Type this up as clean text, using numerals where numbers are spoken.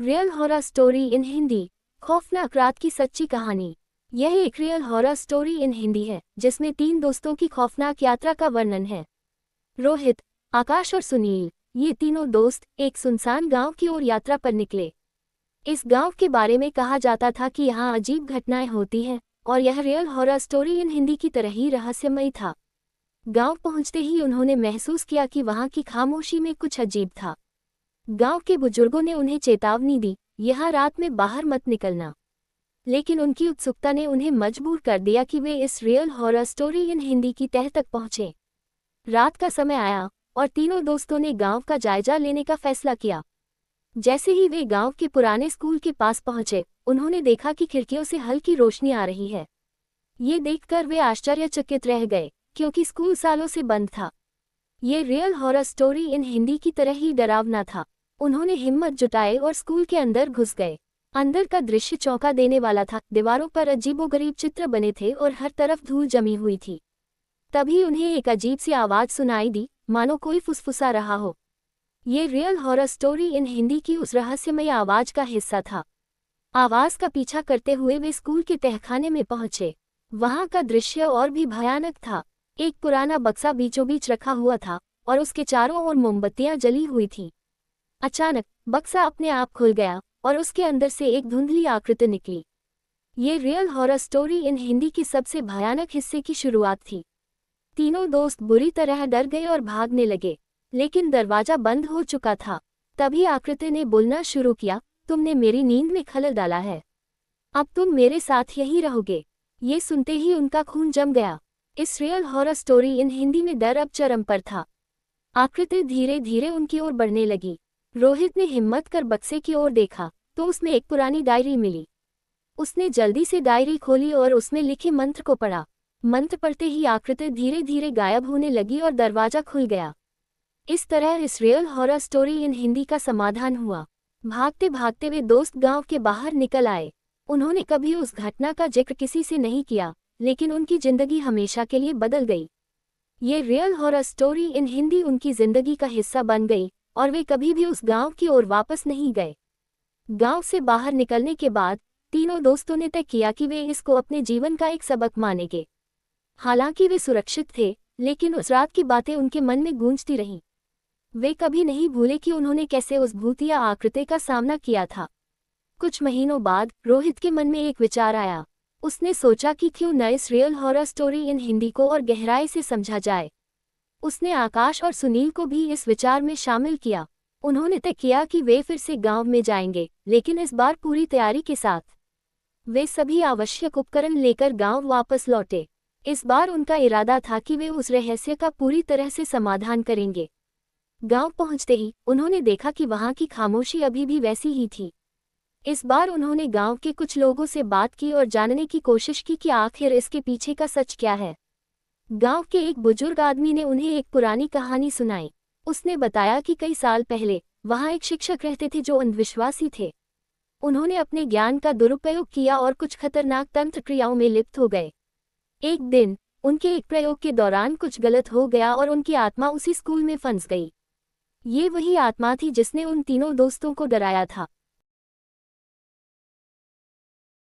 Real horror story in Hindi. खौफनाक रात की सच्ची कहानी। यह एक real horror story in Hindi है जिसमें 3 दोस्तों की खौफनाक यात्रा का वर्णन है। रोहित, आकाश और सुनील, ये तीनों दोस्त एक सुनसान गांव की ओर यात्रा पर निकले। इस गांव के बारे में कहा जाता था कि यहाँ अजीब घटनाएं होती हैं और यह real horror story in Hindi की तरह ही रहस्यमयी था। गांव पहुंचते ही उन्होंने महसूस किया कि वहां की खामोशी में कुछ अजीब था। गांव के बुजुर्गों ने उन्हें चेतावनी दी, यहाँ रात में बाहर मत निकलना। लेकिन उनकी उत्सुकता ने उन्हें मजबूर कर दिया कि वे इस real horror story in Hindi की तह तक पहुंचे। रात का समय आया और तीनों दोस्तों ने गांव का जायजा लेने का फैसला किया। जैसे ही वे गांव के पुराने स्कूल के पास पहुंचे, उन्होंने देखा कि खिड़कियों से हल्की रोशनी आ रही है। ये देखकर वे आश्चर्यचकित रह गए, क्योंकि स्कूल सालों से बंद था। ये real horror story in Hindi की तरह ही डरावना था। उन्होंने हिम्मत जुटाई और स्कूल के अंदर घुस गए। अंदर का दृश्य चौंका देने वाला था। दीवारों पर अजीबोगरीब चित्र बने थे और हर तरफ धूल जमी हुई थी। तभी उन्हें एक अजीब सी आवाज सुनाई दी, मानो कोई फुसफुसा रहा हो। ये real horror story in Hindi की उस रहस्यमय आवाज का हिस्सा था। आवाज का पीछा करते हुए वे स्कूल के तहखाने में पहुंचे। वहां का दृश्य और भी भयानक था। एक पुराना बक्सा बीचों बीच रखा हुआ था और उसके चारों ओर मोमबत्तियां जली हुई थीं। अचानक बक्सा अपने आप खुल गया और उसके अंदर से एक धुंधली आकृति निकली। ये real horror story in Hindi की सबसे भयानक हिस्से की शुरुआत थी। तीनों दोस्त बुरी तरह डर गए और भागने लगे, लेकिन दरवाजा बंद हो चुका था। तभी आकृति ने बोलना शुरू किया, तुमने मेरी नींद में खलल डाला है। अब तुम मेरे साथ यहीं रहोगे। ये सुनते ही उनका खून जम गया। इस real horror story in Hindi में डर अब चरम पर था। आकृति धीरे धीरे उनकी ओर बढ़ने लगी। रोहित ने हिम्मत कर बक्से की ओर देखा तो उसमें एक पुरानी डायरी मिली। उसने जल्दी से डायरी खोली और उसमें लिखे मंत्र को पढ़ा। मंत्र पढ़ते ही आकृति धीरे धीरे गायब होने लगी और दरवाजा खुल गया। इस तरह इस real horror story in Hindi का समाधान हुआ। भागते भागते वे दोस्त गांव के बाहर निकल आए। उन्होंने कभी उस घटना का जिक्र किसी से नहीं किया, लेकिन उनकी जिंदगी हमेशा के लिए बदल गई। ये real horror story in Hindi उनकी जिंदगी का हिस्सा बन गई और वे कभी भी उस गांव की ओर वापस नहीं गए। गांव से बाहर निकलने के बाद तीनों दोस्तों ने तय किया कि वे इसको अपने जीवन का एक सबक मानेंगे। हालांकि वे सुरक्षित थे, लेकिन उस रात की बातें उनके मन में गूंजती रहीं। वे कभी नहीं भूले कि उन्होंने कैसे उस भूतिया आकृति का सामना किया था। कुछ महीनों बाद रोहित के मन में एक विचार आया। उसने सोचा कि क्यों न इस real horror story in Hindi को और गहराई से समझा जाए। उसने आकाश और सुनील को भी इस विचार में शामिल किया। उन्होंने तय किया कि वे फिर से गांव में जाएंगे, लेकिन इस बार पूरी तैयारी के साथ। वे सभी आवश्यक उपकरण लेकर गांव वापस लौटे। इस बार उनका इरादा था कि वे उस रहस्य का पूरी तरह से समाधान करेंगे। गांव पहुंचते ही उन्होंने देखा कि वहां की खामोशी अभी भी वैसी ही थी। इस बार उन्होंने गांव के कुछ लोगों से बात की और जानने की कोशिश की कि आखिर इसके पीछे का सच क्या है। गांव के एक बुजुर्ग आदमी ने उन्हें एक पुरानी कहानी सुनाई। उसने बताया कि कई साल पहले वहां एक शिक्षक रहते थे जो अंधविश्वासी थे। उन्होंने अपने ज्ञान का दुरुपयोग किया और कुछ खतरनाक तंत्र क्रियाओं में लिप्त हो गए। एक दिन उनके एक प्रयोग के दौरान कुछ गलत हो गया और उनकी आत्मा उसी स्कूल में फंस गई। ये वही आत्मा थी जिसने उन तीनों दोस्तों को डराया था।